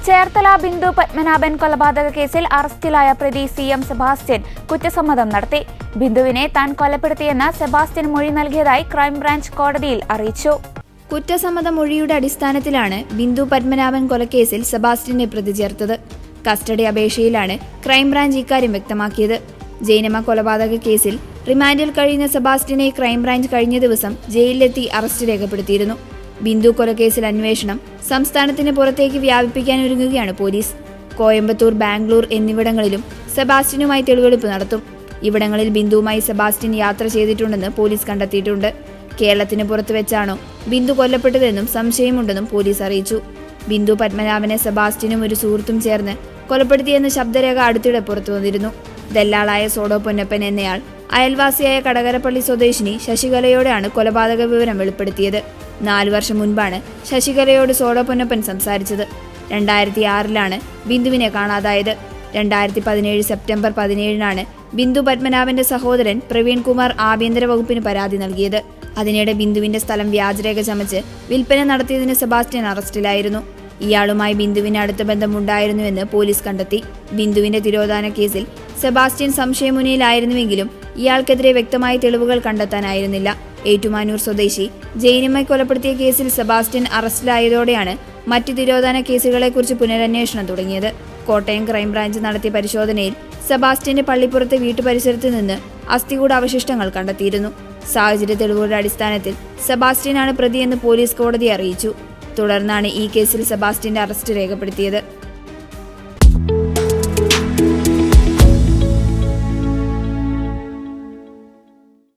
ചേർത്തല ബിന്ദു പത്മനാഭൻ കൊലപാതക കേസിൽ അറസ്റ്റിലായ പ്രതി CM സെബാസ്റ്റ്യൻ കുറ്റസമ്മതം നടത്തി. ബിന്ദുവിനെ താൻ കൊലപ്പെടുത്തിയെന്ന് സെബാസ്റ്റ്യൻ മൊഴി നൽകിയതായി ക്രൈംബ്രാഞ്ച് കോടതിയിൽ അറിയിച്ചു. കുറ്റസമ്മത മൊഴിയുടെ അടിസ്ഥാനത്തിലാണ് ബിന്ദു പത്മനാഭൻ കൊലക്കേസിൽ സെബാസ്റ്റ്യനെ പ്രതി ചേർത്തത്. കസ്റ്റഡി അപേക്ഷയിലാണ് ക്രൈംബ്രാഞ്ച് ഇക്കാര്യം വ്യക്തമാക്കിയത്. ജൈനമ്മ കൊലപാതക കേസിൽ റിമാൻഡിൽ കഴിയുന്ന സെബാസ്റ്റ്യനെ ക്രൈംബ്രാഞ്ച് കഴിഞ്ഞ ദിവസം ജയിലിലെത്തി അറസ്റ്റ് രേഖപ്പെടുത്തിയിരുന്നു. ബിന്ദു കൊലക്കേസിൽ അന്വേഷണം സംസ്ഥാനത്തിന് പുറത്തേക്ക് വ്യാപിപ്പിക്കാനൊരുങ്ങുകയാണ് പോലീസ്. കോയമ്പത്തൂർ, ബാംഗ്ലൂർ എന്നിവിടങ്ങളിലും സെബാസ്റ്റ്യനുമായി തെളിവെടുപ്പ് നടത്തും. ഇവിടങ്ങളിൽ ബിന്ദുവുമായി സെബാസ്റ്റ്യൻ യാത്ര ചെയ്തിട്ടുണ്ടെന്ന് പോലീസ് കണ്ടെത്തിയിട്ടുണ്ട്. കേരളത്തിന് പുറത്തു വെച്ചാണോ ബിന്ദു കൊല്ലപ്പെട്ടതെന്നും സംശയമുണ്ടെന്നും പോലീസ് അറിയിച്ചു. ബിന്ദു പത്മനാഭനെ സെബാസ്റ്റ്യനും ഒരു സുഹൃത്തും ചേർന്ന് കൊലപ്പെടുത്തിയെന്ന ശബ്ദരേഖ അടുത്തിടെ പുറത്തു വന്നിരുന്നു. ദല്ലാളായ സോഡോ പൊന്നപ്പൻ എന്നയാൾ അയൽവാസിയായ കടകരപ്പള്ളി സ്വദേശിനി ശശികലയോടാണ് കൊലപാതക വിവരം വെളിപ്പെടുത്തിയത്. 4 വർഷം മുൻപാണ് ശശികലയോട് സോഡോ പൊന്നപ്പൻ സംസാരിച്ചത്. 2006 ബിന്ദുവിനെ കാണാതായത്. 2017 സെപ്റ്റംബർ 17 ബിന്ദു പത്മനാഭന്റെ സഹോദരൻ പ്രവീൺ കുമാർ ആഭ്യന്തര വകുപ്പിന് പരാതി നൽകിയത്. അതിനിടെ ബിന്ദുവിന്റെ സ്ഥലം വ്യാജരേഖ ചമച്ച് വിൽപ്പന നടത്തിയതിന് സെബാസ്റ്റ്യൻ അറസ്റ്റിലായിരുന്നു. ഇയാളുമായി ബിന്ദുവിന് അടുത്ത ബന്ധമുണ്ടായിരുന്നുവെന്ന് പോലീസ് കണ്ടെത്തി. ബിന്ദുവിന്റെ തിരോധാന കേസിൽ സെബാസ്റ്റ്യൻ സംശയമുനയിലായിരുന്നുവെങ്കിലും ഇയാൾക്കെതിരെ വ്യക്തമായ തെളിവുകൾ കണ്ടെത്താനായിരുന്നില്ല. ഏറ്റുമാനൂർ സ്വദേശി ജൈനമ്മയെ കൊലപ്പെടുത്തിയ കേസിൽ സെബാസ്റ്റ്യൻ അറസ്റ്റിലായതോടെയാണ് മറ്റു തിരോധാന കേസുകളെക്കുറിച്ച് പുനരന്വേഷണം തുടങ്ങിയത്. കോട്ടയം ക്രൈംബ്രാഞ്ച് നടത്തിയ പരിശോധനയിൽ സെബാസ്റ്റ്യന്റെ പള്ളിപ്പുറത്തെ വീട്ടുപരിസരത്ത് നിന്ന് അസ്ഥികൂട അവശിഷ്ടങ്ങൾ കണ്ടെത്തിയിരുന്നു. സാഹചര്യ തെളിവുകളുടെ അടിസ്ഥാനത്തിൽ സെബാസ്റ്റ്യനാണ് പ്രതിയെന്ന് പോലീസ് കോടതിയെ അറിയിച്ചു. തുടർന്നാണ് ഈ കേസിൽ സെബാസ്റ്റ്യന്റെ അറസ്റ്റ് രേഖപ്പെടുത്തിയത്.